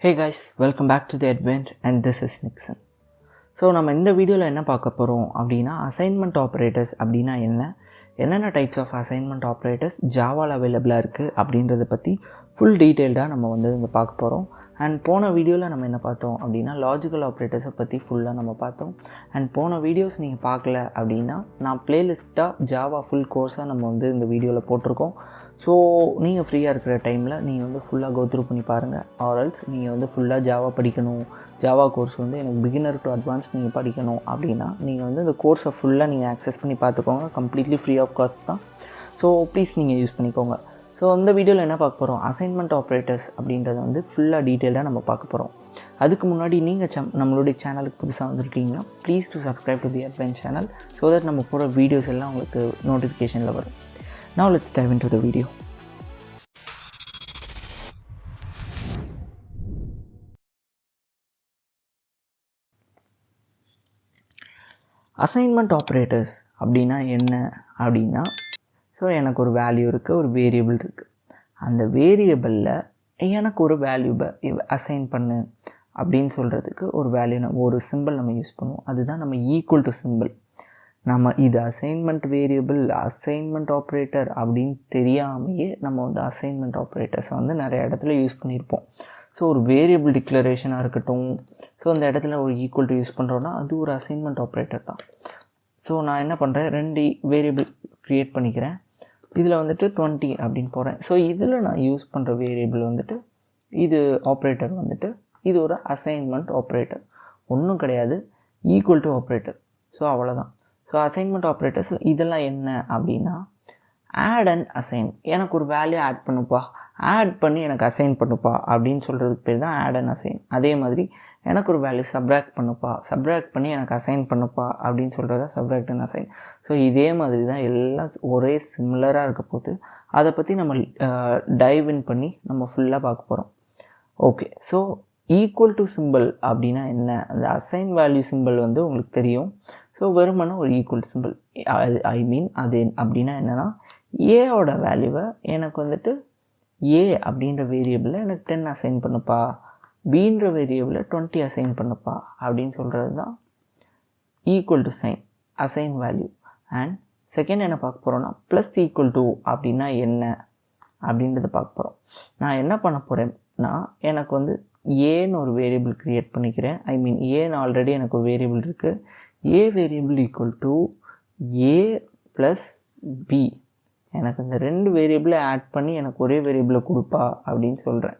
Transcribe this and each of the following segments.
Hey guys, welcome back to the Advent and this is Nixon. So நம்ம இந்த வீடியோவில் என்ன பார்க்க போகிறோம் அப்படின்னா அசைன்மெண்ட் ஆப்ரேட்டர்ஸ் அப்படின்னா என்னென்ன டைப்ஸ் ஆஃப் அசைன்மெண்ட் ஆப்ரேட்டர்ஸ் ஜாவாவில் அவைலபிளாக இருக்குது அப்படின்றத பற்றி ஃபுல் டீட்டெயில்டாக நம்ம இங்கே பார்க்க போகிறோம். அண்ட் போன வீடியோவில் நம்ம என்ன பார்த்தோம் அப்படின்னா லாஜிக்கல் ஆப்ரேட்டர்ஸை பற்றி ஃபுல்லாக நம்ம பார்த்தோம். அண்ட் போன வீடியோஸ் நீங்கள் பார்க்கல அப்படின்னா நான் ப்ளேலிஸ்ட்டாக ஜாவா ஃபுல் கோர்ஸாக நம்ம இந்த வீடியோவில் போட்டிருக்கோம். ஸோ நீங்கள் ஃப்ரீயாக இருக்கிற டைமில் நீங்கள் ஃபுல்லாக கோத்ரூ பண்ணி பாருங்கள். ஆர்எல்ஸ் நீங்கள் ஃபுல்லாக ஜாவா படிக்கணும், ஜாவா கோர்ஸ் எனக்கு பிகினர் டு அட்வான்ஸ் நீங்கள் படிக்கணும் அப்படின்னா நீங்கள் இந்த கோர்ஸை ஃபுல்லாக நீங்கள் ஆக்சஸ் பண்ணி பார்த்துக்கோங்க. கம்ப்ளீட்லி ஃப்ரீ ஆஃப் காஸ்ட் தான். ஸோ ப்ளீஸ் நீங்கள் யூஸ் பண்ணிக்கோங்க. ஸோ இந்த வீடியோவில் என்ன பார்க்க போகிறோம், அசைன்மெண்ட் ஆப்ரேட்டர்ஸ் அப்படின்றத ஃபுல்லாக டீட்டெயிலாக நம்ம பார்க்க போகிறோம். அதுக்கு முன்னாடி நீங்கள் நம்மளுடைய சேனலுக்கு புதுசாக வந்திருக்கீங்கன்னா please do subscribe to the advent channel so that நம்ம போகிற வீடியோஸ் எல்லாம் உங்களுக்கு நோட்டிஃபிகேஷனில் வரும். Now let's dive into the video. Assignment operators அப்படின்னா என்ன அப்படின்னா, ஸோ எனக்கு ஒரு வேல்யூ இருக்குது, ஒரு வேரியபிள் இருக்குது. அந்த வேரியபிளில் எனக்கு ஒரு வேல்யூவை அசைன் பண்ணு அப்படின்னு சொல்கிறதுக்கு ஒரு வேல்யூ ஒரு சிம்பிள் நம்ம யூஸ் பண்ணுவோம். அதுதான் நம்ம ஈக்குவல் டு சிம்பிள். நம்ம இது அசைன்மெண்ட் வேரியபிள், அசைன்மெண்ட் ஆப்ரேட்டர் அப்படின்னு தெரியாமையே நம்ம அசைன்மெண்ட் ஆப்ரேட்டர்ஸை நிறைய இடத்துல யூஸ் பண்ணியிருப்போம். ஸோ ஒரு வேரியபிள் டிக்ளரேஷனாக இருக்கட்டும், ஸோ அந்த இடத்துல ஒரு ஈக்குவல் டு யூஸ் பண்ணுறோன்னா அது ஒரு அசைன்மெண்ட் ஆப்ரேட்டர் தான். ஸோ நான் என்ன பண்ணுறேன், 2 வேரியபிள் க்ரியேட் பண்ணிக்கிறேன். இதில் 20 அப்படின்னு போகிறேன். ஸோ இதில் நான் யூஸ் பண்ணுற வேரியபிள் இது ஆப்ரேட்டர் இது ஒரு அசைன்மெண்ட் ஆப்ரேட்டர், ஒன்றும் கிடையாது, ஈக்குவல் டு ஆப்ரேட்டர். ஸோ அவ்வளோதான். ஸோ அசைன்மெண்ட் ஆப்ரேட்டர்ஸ் இதெல்லாம் என்ன அப்படின்னா, ஆட் அண்ட் அசைன். எனக்கு ஒரு வேல்யூ ஆட் பண்ணுப்பா, ஆட் பண்ணி எனக்கு அசைன் பண்ணுப்பா அப்படின்னு சொல்கிறதுக்கு பேர் தான் ஆட் அண்ட் அசைன். அதே மாதிரி எனக்கு ஒரு வேல்யூ சப்ராக்ட் பண்ணுப்பா, சப்ராக்ட் பண்ணி எனக்கு அசைன் பண்ணுப்பா அப்படின்னு சொல்கிறதா சப்ராக்ட் அண்ட் அசைன். ஸோ இதே மாதிரி தான் எல்லாம் ஒரே சிமிலராக இருக்க போது அதை பற்றி நம்ம டைவ் இன் பண்ணி நம்ம ஃபுல்லாக பார்க்க போகிறோம். Okay, so equal to simple அப்படின்னா என்ன, அந்த அசைன் வேல்யூ சிம்பிள் உங்களுக்கு தெரியும். ஸோ வெறுமனா ஒரு ஈக்குவல் சிம்பிள், அது அப்படின்னா என்னென்னா, ஏவோட வேல்யூவை எனக்கு ஏ அப்படின்ற வேரியபிளில் எனக்கு 10 அசைன் பண்ணுப்பா, பீன்ற வேரியபிளில் 20 அசைன் பண்ணுப்பா அப்படின்னு சொல்கிறது தான் equal to sign, assign value. And second என்ன பார்க்க போகிறோன்னா, ப்ளஸ் ஈக்குவல் டு அப்படின்னா என்ன அப்படின்றத பார்க்க போகிறோம். நான் என்ன பண்ண போகிறேன்னா, எனக்கு ஏன்னு ஒரு வேரியபிள் க்ரியேட் பண்ணிக்கிறேன். ஏன்னு ஆல்ரெடி எனக்கு ஒரு வேரியபிள் இருக்குது. A variable equal to A plus B. எனக்கு இந்த 2 வேரியபிளை ஆட் பண்ணி எனக்கு ஒரே வேரியபிளை கொடுப்பா அப்படின்னு சொல்கிறேன்.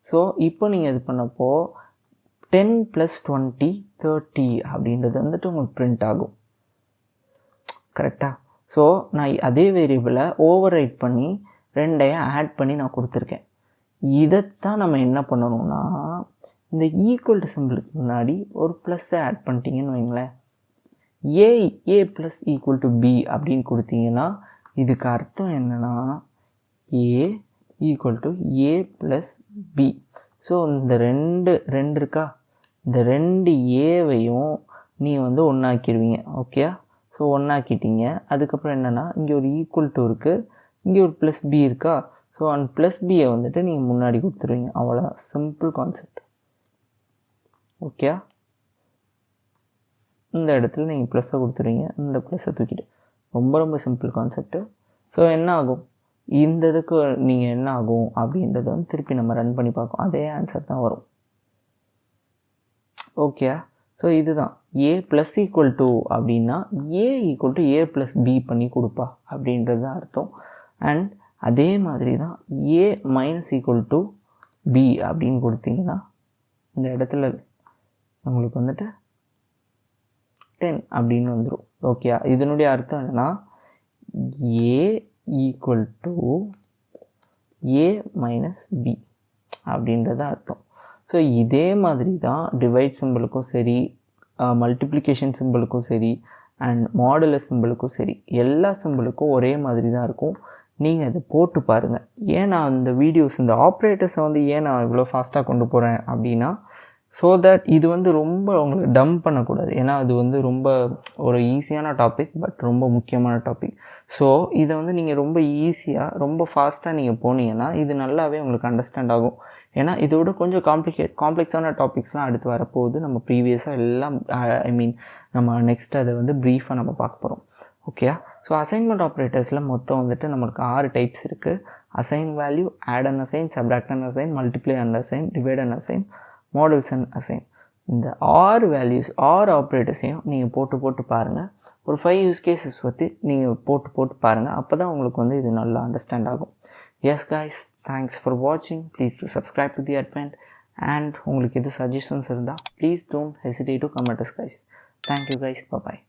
ஸோ இப்போ நீங்கள் இது பண்ணப்போ 10 + 20 30 அப்படின்றது உங்களுக்கு பிரிண்ட் ஆகும். கரெக்டாக? ஸோ நான் அதே வேரியபிளை ஓவர் ரைட் பண்ணி 2ஐயும் ஆட் பண்ணி நான் கொடுத்துருக்கேன். இதைத்தான் நம்ம என்ன பண்ணணும்னா, இந்த ஈக்குவல் டு சிம்பிளுக்கு முன்னாடி ஒரு ப்ளஸ்ஸை ஆட் பண்ணிட்டீங்கன்னு வைங்களேன், A plus equal to B அப்படின்னு கொடுத்தீங்கன்னா இதுக்கு அர்த்தம் என்னென்னா, A equal to A plus B. So இந்த ரெண்டு இருக்கா, இந்த 2 ஏவையும் நீ ஒன்றாக்கிடுவீங்க. Okay, so ஒன்றாக்கிட்டீங்க. அதுக்கப்புறம் என்னென்னா, இங்கே ஒரு ஈக்குவல் டு இருக்குது, இங்கே ஒரு ப்ளஸ் பி இருக்கா. ஸோ அந்த ப்ளஸ் பியை நீங்கள் முன்னாடி கொடுத்துருவீங்க. அவ்வளோதான், சிம்பிள் கான்செப்ட். ஓகே, இந்த இடத்துல நீங்கள் ப்ளஸ்ஸை கொடுத்துருவீங்க, இந்த ப்ளஸ்ஸை தூக்கிட்டு. ரொம்ப சிம்பிள் கான்செப்ட்டு. ஸோ என்ன ஆகும், இந்த இதுக்கு நீங்கள் என்ன ஆகும் அப்படின்றத திருப்பி நம்ம ரன் பண்ணி பார்க்கோம், அதே ஆன்சர் தான் வரும். ஓகே, ஸோ இதுதான் ஏ ப்ளஸ் ஈக்குவல் டு அப்படின்னா A equal to A plus B பண்ணி கொடுப்பா அப்படின்றது தான் அர்த்தம். அண்ட் அதே மாதிரி தான் A minus equal to B அப்படின்னு கொடுத்தீங்கன்னா இந்த இடத்துல உங்களுக்கு 10 அப்படின்னு வந்துடும். ஓகே, இதனுடைய அர்த்தம் என்னென்னா, A equal to A minus B அப்படின்றது அர்த்தம். ஸோ இதே மாதிரி தான் டிவைட் சிம்பிளுக்கும் சரி, மல்டிப்ளிகேஷன் சிம்பிளுக்கும் சரி, அண்ட் மாடுலஸ் சிம்பிளுக்கும் சரி, எல்லா சிம்பிளுக்கும் ஒரே மாதிரி தான் இருக்கும். நீங்கள் அதை போட்டு பாருங்கள். ஏன் நான் இந்த வீடியோஸ், இந்த ஆப்ரேட்டர்ஸை ஏன் நான் இவ்வளோ ஃபாஸ்ட்டாக கொண்டு போகிறேன் அப்படின்னா, ஸோ தட் இது ரொம்ப உங்களுக்கு டம்ப் பண்ணக்கூடாது. ஏன்னா அது ரொம்ப ஒரு ஈஸியான டாபிக், பட் ரொம்ப முக்கியமான டாபிக். ஸோ இதை நீங்கள் ரொம்ப ஈஸியாக ரொம்ப ஃபாஸ்ட்டாக நீங்கள் போனீங்கன்னா இது நல்லாவே உங்களுக்கு அண்டர்ஸ்டாண்ட் ஆகும். ஏன்னா இதோட கொஞ்சம் காம்ப்ளெக்ஸான டாபிக்ஸ்லாம் அடுத்து வரப்போகுது. நம்ம ப்ரீவியஸாக எல்லாம் நம்ம நெக்ஸ்ட் அதை வந்து ப்ரீஃபாக நம்ம பார்க்க போகிறோம். ஓகேயா? ஸோ அசைன்மெண்ட் ஆப்ரேட்டர்ஸில் மொத்தம் வந்துட்டு நம்மளுக்கு 6 டைப்ஸ் இருக்குது. Assign value, add and assign, subtract and assign, multiply and assign, divide and assign, modulus and assign. இந்த 6 வேல்யூஸ் 6 ஆப்ரேட்டர்ஸையும் நீங்கள் போட்டு பாருங்கள். ஒரு 5 யூஸ் கேஸஸ் பற்றி நீங்கள் போட்டு பாருங்கள். அப்போ தான் உங்களுக்கு வந்து இது நல்லா அண்டர்ஸ்டாண்ட் ஆகும். எஸ் கைஸ், தேங்க்ஸ் ஃபார் வாட்சிங். Please do subscribe to the Advent. And உங்களுக்கு எதுவும் சஜஷன்ஸ் இருந்தால் please don't hesitate to comment us guys. Thank you guys. Bye.